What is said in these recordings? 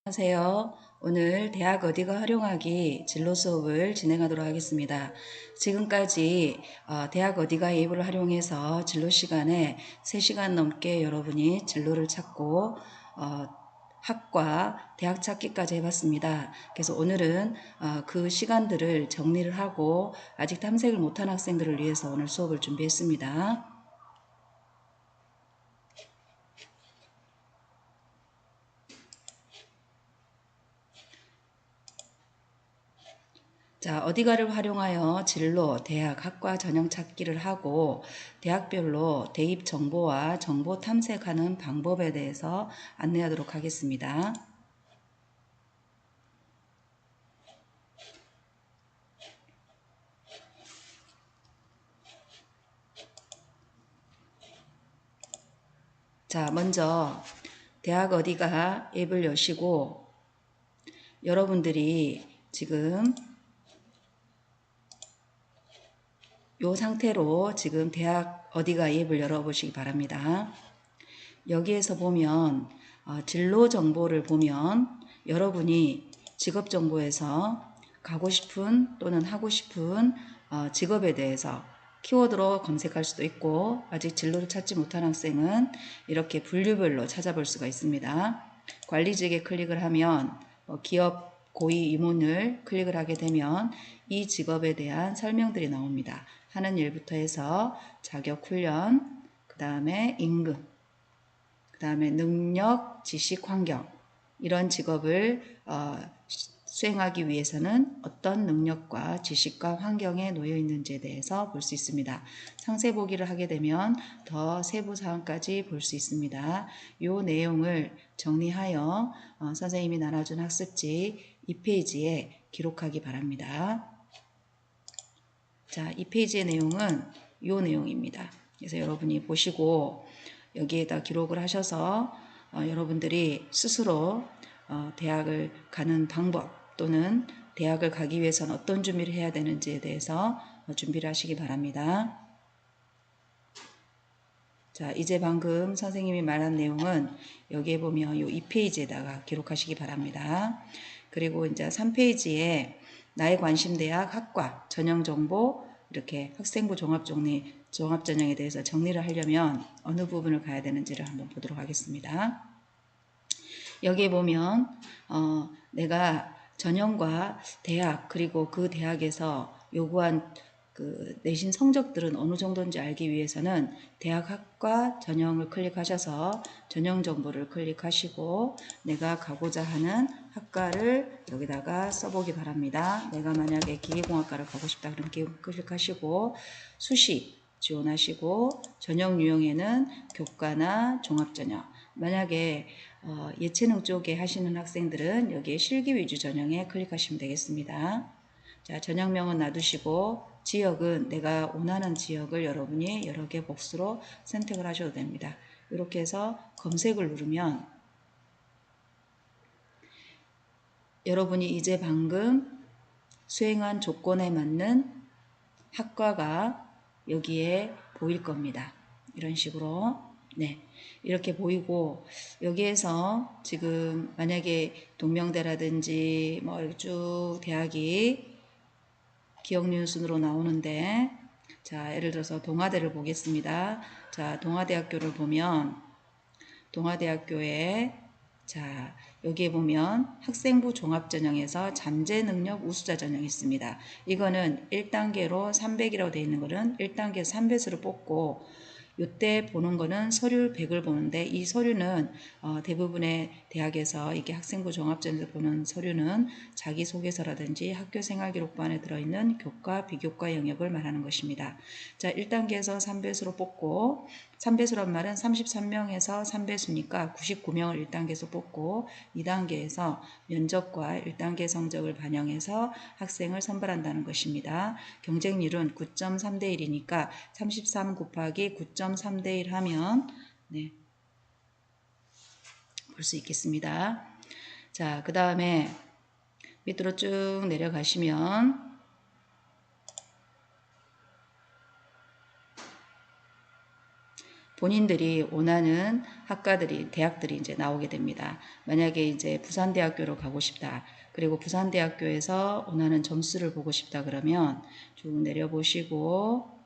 안녕하세요. 오늘 대학 어디가 활용하기 진로 수업을 진행하도록 하겠습니다. 지금까지 대학 어디가 앱을 활용해서 진로 시간에 3시간 넘게 여러분이 진로를 찾고 학과, 대학 찾기까지 해봤습니다. 그래서 오늘은 그 시간들을 정리를 하고 아직 탐색을 못한 학생들을 위해서 오늘 수업을 준비했습니다. 자, 어디가를 활용하여 진로, 대학, 학과 전형 찾기를 하고 대학별로 대입 정보와 정보 탐색하는 방법에 대해서 안내하도록 하겠습니다. 자, 먼저 대학 어디가 앱을 여시고 여러분들이 지금 이 상태로 지금 대학 어디가 앱을 열어보시기 바랍니다. 여기에서 보면 진로 정보를 보면 여러분이 직업 정보에서 가고 싶은 또는 하고 싶은 직업에 대해서 키워드로 검색할 수도 있고 아직 진로를 찾지 못한 학생은 이렇게 분류별로 찾아볼 수가 있습니다. 관리직에 클릭을 하면 기업 고위 임원을 클릭을 하게 되면 이 직업에 대한 설명들이 나옵니다. 하는 일부터 해서 자격 훈련, 그 다음에 임금, 그 다음에 능력, 지식, 환경 이런 직업을 수행하기 위해서는 어떤 능력과 지식과 환경에 놓여 있는지에 대해서 볼 수 있습니다. 상세 보기를 하게 되면 더 세부 사항까지 볼 수 있습니다. 이 내용을 정리하여 선생님이 나눠준 학습지 2페이지에 기록하기 바랍니다. 자, 이 페이지의 내용은 이 내용입니다. 그래서 여러분이 보시고 여기에다 기록을 하셔서 여러분들이 스스로 대학을 가는 방법 또는 대학을 가기 위해서는 어떤 준비를 해야 되는지에 대해서 준비를 하시기 바랍니다. 자, 이제 방금 선생님이 말한 내용은 여기에 보면 이 2페이지에다가 기록하시기 바랍니다. 그리고 이제 3페이지에 나의 관심 대학 학과 전형 정보 이렇게 학생부 종합전형에 대해서 정리를 하려면 어느 부분을 가야 되는지를 한번 보도록 하겠습니다. 여기에 보면 내가 전형과 대학 그리고 그 대학에서 요구한 그 내신 성적들은 어느 정도인지 알기 위해서는 대학 학과 전형을 클릭하셔서 전형 정보를 클릭하시고 내가 가고자 하는 학과를 여기다가 써보기 바랍니다. 내가 만약에 기계공학과를 가고 싶다 그러면 클릭하시고 수시 지원하시고 전형 유형에는 교과나 종합전형 만약에 예체능 쪽에 하시는 학생들은 여기에 실기 위주 전형에 클릭하시면 되겠습니다. 자, 전형명은 놔두시고 지역은 내가 원하는 지역을 여러분이 여러 개 복수로 선택을 하셔도 됩니다. 이렇게 해서 검색을 누르면 여러분이 이제 방금 수행한 조건에 맞는 학과가 여기에 보일 겁니다. 이런 식으로 네, 이렇게 보이고 여기에서 지금 만약에 동명대라든지 뭐 이렇게 쭉 대학이 기억니은 순으로 나오는데 자, 예를 들어서 동아대를 보겠습니다. 자, 동아대학교를 보면 동아대학교에 자, 여기에 보면 학생부 종합전형에서 잠재능력 우수자 전형이 있습니다. 이거는 1단계로 300이라고 되어 있는 거는 1단계 3배수를 뽑고 이때 보는 거는 서류 100을 보는데 이 서류는 대부분의 대학에서 이게 학생부 종합전에서 보는 서류는 자기소개서라든지 학교생활기록부안에 들어있는 교과, 비교과 영역을 말하는 것입니다. 자, 1단계에서 3배수로 뽑고 3배수란 말은 33명에서 3배수니까 99명을 1단계에서 뽑고 2단계에서 면접과 1단계 성적을 반영해서 학생을 선발한다는 것입니다. 경쟁률은 9.3대 1이니까 33 곱하기 9.3대 1 하면 네, 볼 수 있겠습니다. 자, 그 다음에 밑으로 쭉 내려가시면 본인들이 원하는 학과들이, 대학들이 이제 나오게 됩니다. 만약에 이제 부산대학교로 가고 싶다. 그리고 부산대학교에서 원하는 점수를 보고 싶다 그러면 쭉 내려보시고,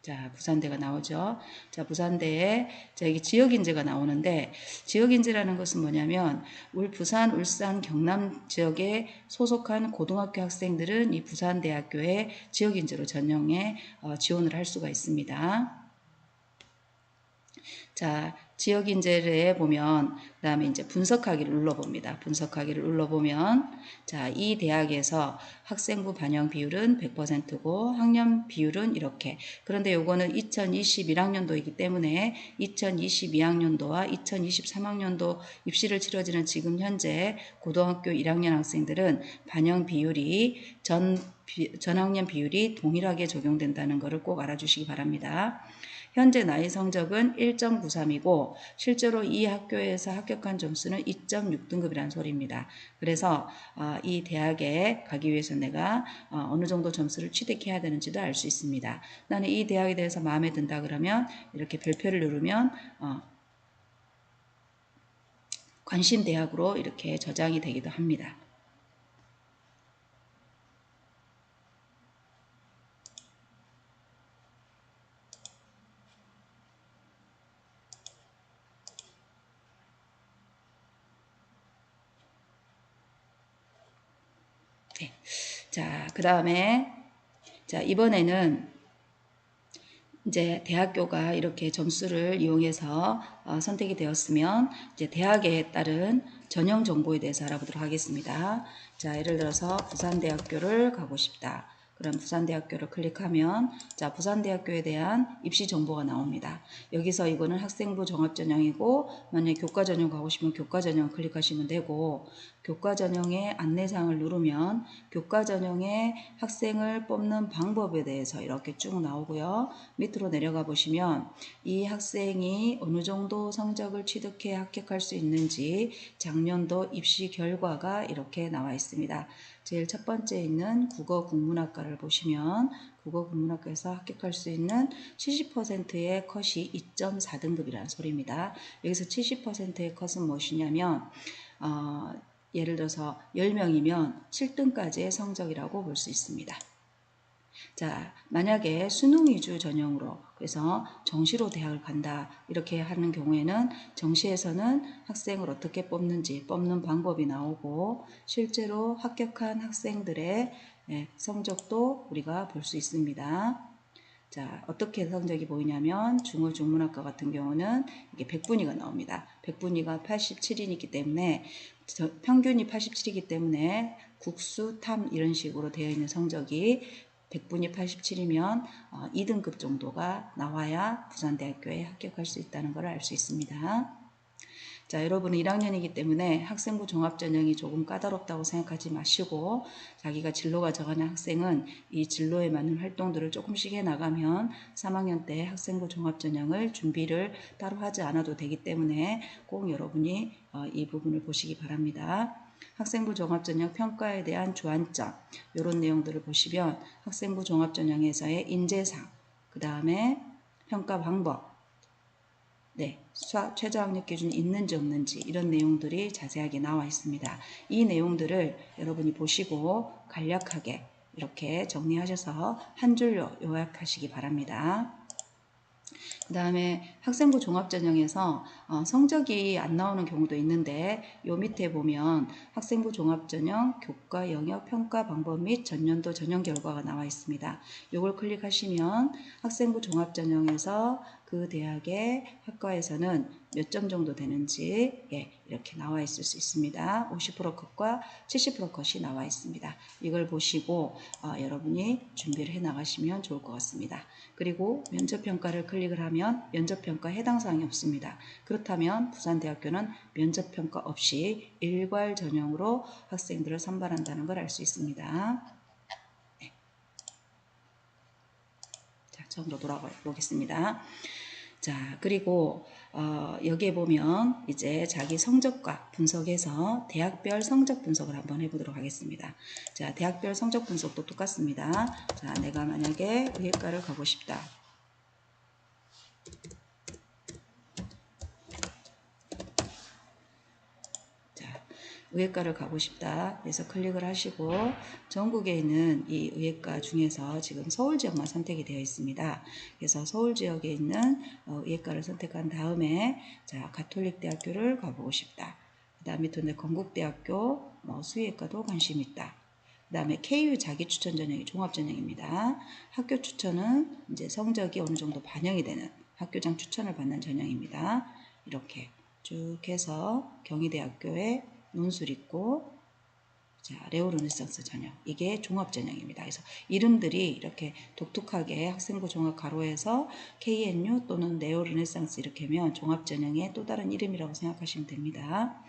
자, 부산대가 나오죠. 자, 부산대에 저기 지역인재가 나오는데, 지역인재라는 것은 뭐냐면 우리 부산, 울산, 경남 지역에 소속한 고등학교 학생들은 이 부산대학교에 지역인재로 전형에 지원을 할 수가 있습니다. 자, 지역 인재를 보면 그 다음에 이제 분석하기를 눌러봅니다. 분석하기를 눌러보면 자, 이 대학에서 학생부 반영 비율은 100%고 학년 비율은 이렇게. 그런데 요거는 2021학년도이기 때문에 2022학년도와 2023학년도 입시를 치러지는 지금 현재 고등학교 1학년 학생들은 반영 비율이 전학년 비율이 동일하게 적용된다는 것을 꼭 알아주시기 바랍니다. 현재 나이 성적은 1.93이고 실제로 이 학교에서 합격한 점수는 2.6등급이라는 소리입니다. 그래서 이 대학에 가기 위해서 내가 어느 정도 점수를 취득해야 되는지도 알 수 있습니다. 나는 이 대학에 대해서 마음에 든다 그러면 이렇게 별표를 누르면 관심 대학으로 이렇게 저장이 되기도 합니다. 네. 자, 그 다음에 자, 이번에는 이제 대학교가 이렇게 점수를 이용해서 선택이 되었으면 이제 대학에 따른 전형 정보에 대해서 알아보도록 하겠습니다. 자, 예를 들어서 부산대학교를 가고 싶다. 그럼 부산대학교를 클릭하면 자, 부산대학교에 대한 입시 정보가 나옵니다. 여기서 이거는 학생부 종합전형이고 만약에 교과전형 가고 싶으면 교과전형 클릭하시면 되고 교과전형의 안내사항을 누르면 교과전형의 학생을 뽑는 방법에 대해서 이렇게 쭉 나오고요. 밑으로 내려가 보시면 이 학생이 어느 정도 성적을 취득해 합격할 수 있는지 작년도 입시 결과가 이렇게 나와 있습니다. 제일 첫 번째 있는 국어 국문학과를 보시면 국어 국문학과에서 합격할 수 있는 70%의 컷이 2.4등급이라는 소리입니다. 여기서 70%의 컷은 무엇이냐면 예를 들어서 10명이면 7등까지의 성적이라고 볼 수 있습니다. 자, 만약에 수능 위주 전형으로 그래서 정시로 대학을 간다 이렇게 하는 경우에는 정시에서는 학생을 어떻게 뽑는지 뽑는 방법이 나오고 실제로 합격한 학생들의 성적도 우리가 볼 수 있습니다. 자, 어떻게 성적이 보이냐면 중어 중문학과 같은 경우는 이게 백분위가 나옵니다. 백분위가 87이기 때문에 평균이 87이기 때문에 국수, 탐 이런 식으로 되어 있는 성적이 백분위 87이면 2등급 정도가 나와야 부산대학교에 합격할 수 있다는 걸 알 수 있습니다. 자, 여러분은 1학년이기 때문에 학생부 종합전형이 조금 까다롭다고 생각하지 마시고 자기가 진로가 정하는 학생은 이 진로에 맞는 활동들을 조금씩 해나가면 3학년 때 학생부 종합전형을 준비를 따로 하지 않아도 되기 때문에 꼭 여러분이 이 부분을 보시기 바랍니다. 학생부 종합전형 평가에 대한 주안점 이런 내용들을 보시면 학생부 종합전형에서의 인재상 그 다음에 평가 방법 네, 최저학력 기준이 있는지 없는지 이런 내용들이 자세하게 나와 있습니다. 이 내용들을 여러분이 보시고 간략하게 이렇게 정리하셔서 한 줄로 요약하시기 바랍니다. 그 다음에 학생부 종합전형에서 성적이 안 나오는 경우도 있는데 요 밑에 보면 학생부 종합전형 교과 영역 평가 방법 및 전년도 전형 결과가 나와 있습니다. 요걸 클릭하시면 학생부 종합전형에서 그 대학의 학과에서는 몇 점 정도 되는지 이렇게 나와 있을 수 있습니다. 50% 컷과 70% 컷이 나와 있습니다. 이걸 보시고 여러분이 준비를 해 나가시면 좋을 것 같습니다. 그리고 면접평가를 클릭을 하면 면접평가 해당 사항이 없습니다. 그렇다면 부산대학교는 면접평가 없이 일괄 전형으로 학생들을 선발한다는 걸 알 수 있습니다. 네. 자, 처음으로 돌아가 보겠습니다. 자, 그리고 여기에 보면 이제 자기 성적과 분석해서 대학별 성적 분석을 한번 해보도록 하겠습니다. 자, 대학별 성적 분석도 똑같습니다. 자, 내가 만약에 의예과를 가고 싶다. 의예과를 가고 싶다. 그래서 클릭을 하시고 전국에 있는 이 의예과 중에서 지금 서울 지역만 선택이 되어 있습니다. 그래서 서울 지역에 있는 의예과를 선택한 다음에 자 가톨릭대학교를 가보고 싶다. 그 다음에 또 건국대학교 수의예과도 관심 있다. 그 다음에 KU 자기추천 전형이 종합전형입니다. 학교 추천은 이제 성적이 어느 정도 반영이 되는 학교장 추천을 받는 전형입니다. 이렇게 쭉 해서 경희대학교에 논술 있고 자, 레오 르네상스 전형. 이게 종합 전형입니다. 그래서 이름들이 이렇게 독특하게 학생부 종합 가로에서 KNU 또는 레오 르네상스 이렇게 하면 종합 전형의 또 다른 이름이라고 생각하시면 됩니다.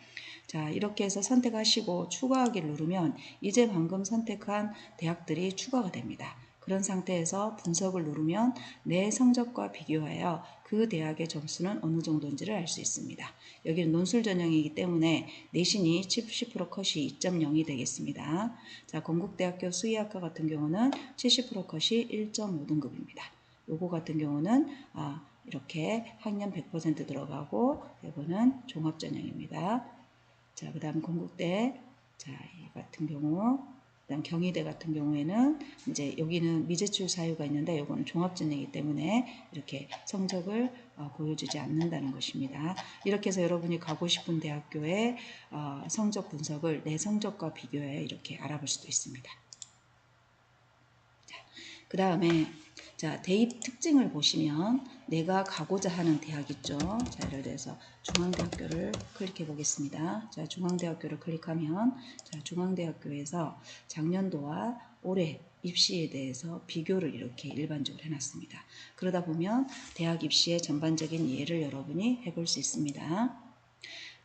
자, 이렇게 해서 선택하시고 추가하기를 누르면 이제 방금 선택한 대학들이 추가가 됩니다. 그런 상태에서 분석을 누르면 내 성적과 비교하여 그 대학의 점수는 어느 정도인지를 알 수 있습니다. 여기는 논술 전형이기 때문에 내신이 70% 컷이 2.0이 되겠습니다. 자, 건국대학교 수의학과 같은 경우는 70% 컷이 1.5등급입니다. 요거 같은 경우는 이렇게 학년 100% 들어가고 이거는 종합 전형입니다. 자, 그 다음 건국대, 자, 이 같은 경우, 그 다음 경희대 같은 경우에는 이제 여기는 미제출 사유가 있는데 이거는 종합전형이기 때문에 이렇게 성적을 보여주지 않는다는 것입니다. 이렇게 해서 여러분이 가고 싶은 대학교의 성적 분석을 내 성적과 비교해 이렇게 알아볼 수도 있습니다. 그 다음에 자, 대입 특징을 보시면 내가 가고자 하는 대학 있죠. 자, 예를 들어서 중앙대학교를 클릭해 보겠습니다. 자, 중앙대학교를 클릭하면 자, 중앙대학교에서 작년도와 올해 입시에 대해서 비교를 이렇게 일반적으로 해놨습니다. 그러다 보면 대학 입시의 전반적인 이해를 여러분이 해볼 수 있습니다.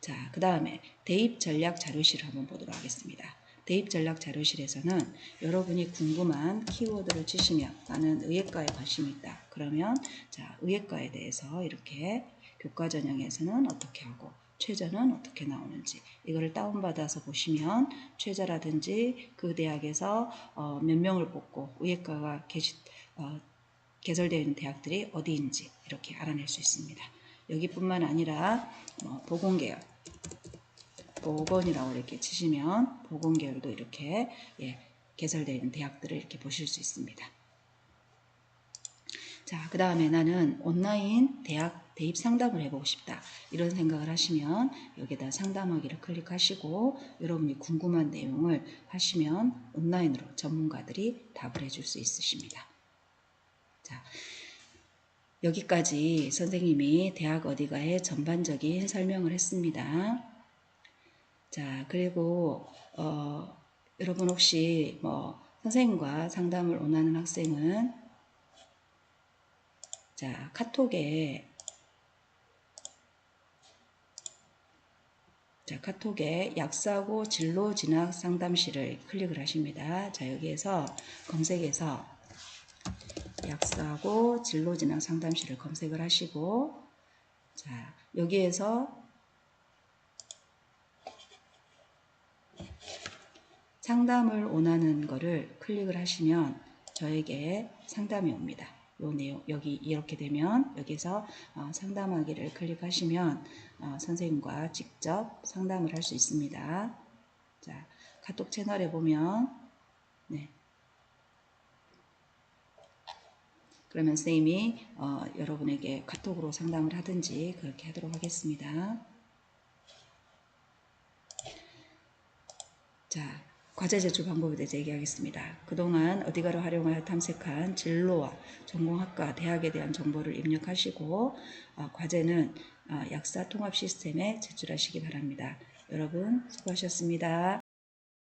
자, 그 다음에 대입 전략 자료실을 한번 보도록 하겠습니다. 대입 전략 자료실에서는 여러분이 궁금한 키워드를 치시면 나는 의예과에 관심이 있다. 그러면 자, 의예과에 대해서 이렇게 교과 전형에서는 어떻게 하고 최저는 어떻게 나오는지 이거를 다운받아서 보시면 최저라든지 그 대학에서 몇 명을 뽑고 의예과가 개설되어 있는 대학들이 어디인지 이렇게 알아낼 수 있습니다. 여기뿐만 아니라 보건계열 보건이라고 이렇게 치시면 보건계열도 이렇게 개설되어 있는 대학들을 이렇게 보실 수 있습니다. 자, 그 다음에 나는 온라인 대학 대입 상담을 해보고 싶다. 이런 생각을 하시면 여기다 상담하기를 클릭하시고 여러분이 궁금한 내용을 하시면 온라인으로 전문가들이 답을 해줄 수 있으십니다. 자, 여기까지 선생님이 대학 어디가의 전반적인 설명을 했습니다. 자, 그리고 여러분 혹시 선생님과 상담을 원하는 학생은 자, 카톡에 약사고 진로 진학 상담실을 클릭을 하십니다. 자, 여기에서 검색해서 약사고 진로 진학 상담실을 검색을 하시고 자, 여기에서 상담을 원하는 거를 클릭을 하시면 저에게 상담이 옵니다. 요 내용 여기 이렇게 되면 여기서 상담하기를 클릭하시면 선생님과 직접 상담을 할 수 있습니다. 자, 카톡 채널에 보면 그러면 선생님이 여러분에게 카톡으로 상담을 하든지 그렇게 하도록 하겠습니다. 자, 과제 제출 방법에 대해서 얘기하겠습니다. 그동안 어디가로 활용하여 탐색한 진로와 전공학과, 대학에 대한 정보를 입력하시고 과제는 약사 통합 시스템에 제출하시기 바랍니다. 여러분 수고하셨습니다.